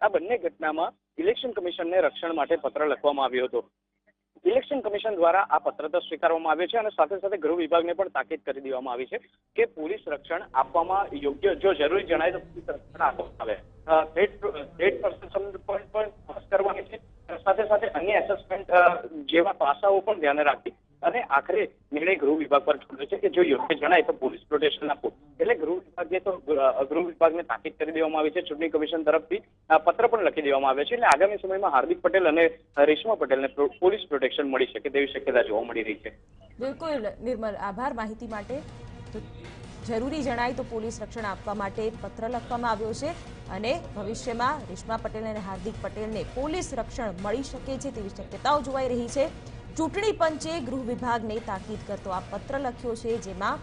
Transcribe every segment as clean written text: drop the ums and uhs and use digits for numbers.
આ બંને ઘટનામાં ઇલેક્શન કમિશનને રક્ષણ માટે પત્ર લખવામાં આવ્યો હતો। ઇલેક્શન કમિશન દ્વારા આ પત્ર તો સ્વીકારવામાં આવ્યો છે અને સાથે સાથે ગૃહ વિભાગને પણ તાકીદ કરી દેવામાં આવી છે કે પોલીસ રક્ષણ આપવામાં યોગ્ય, જો જરૂરી જણાય તો પોલીસ રક્ષણ આપવામાં આવે। સ્ટેટ પ્રશાસન પણ કરવાની છે, સાથે સાથે અન્ય એસેસમેન્ટ જેવા પાસાઓ પણ ધ્યાને રાખી અને આખરે નિર્ણય ગૃહ વિભાગ પર છોડ્યો છે કે જો યોગ્ય જણાય તો પોલીસ પ્રોટેક્શન આપો। એટલે ગૃહ વિભાગને તાકીદ કરી દેવામાં આવી છે। ચૂંટણી કમિશન તરફથી પત્ર પણ લખી દેવામાં આવ્યો છે। એટલે આગામી સમયમાં હાર્દિક પટેલ અને રેશમા પટેલને પોલીસ પ્રોટેક્શન મળી શકે તેવી શક્યતા જોવા મળી રહી છે। બિલકુલ નિર્મલ, આભાર માહિતી માટે। તો જરૂરી જણાય તો પોલીસ રક્ષણ આપવા માટે પત્ર લખવામાં આવ્યો છે અને ભવિષ્યમાં રેશમા પટેલ અને હાર્દિક પટેલને પોલીસ રક્ષણ મળી શકે છે તેવી શક્યતાઓ જોવાઈ રહી છે। ચૂંટણી પંચે ગૃહ વિભાગને તાકીદ કરતો આ પત્ર લખ્યો છે, જેમાં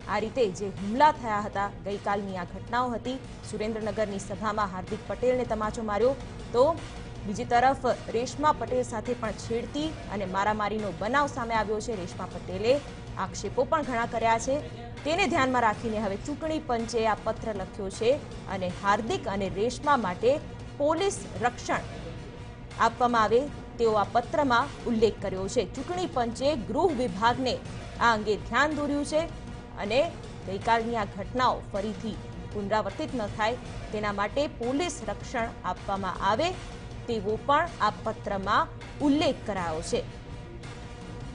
આ રીતે જે હુમલા થયા હતા, ગઈકાલની આ ઘટનાઓ હતી। સુરેન્દ્રનગરની સભામાં હાર્દિક પટેલને તમાચો માર્યો, તો બીજી તરફ રેશમા પટેલ સાથે પણ છેડતી અને મારામારીનો બનાવ સામે આવ્યો છે। રેશમા પટેલે આક્ષેપો પણ ઘણા કર્યા છે, તેને ધ્યાનમાં રાખીને હવે ચૂંટણી પંચે આ પત્ર લખ્યો છે અને હાર્દિક અને રેશમા માટે પોલીસ રક્ષણ આપવામાં આવે તેવો આ પત્રમાં ઉલ્લેખ કર્યો છે। ચૂંટણી પંચે ગૃહ વિભાગને આ અંગે ધ્યાન દોર્યું છે અને ગઈકાલની આ ઘટનાઓ ફરીથી પુનરાવર્તિત ન થાય તેના માટે પોલીસ રક્ષણ આપવામાં આવે તેવો પણ આ પત્રમાં ઉલ્લેખ કરાયો છે।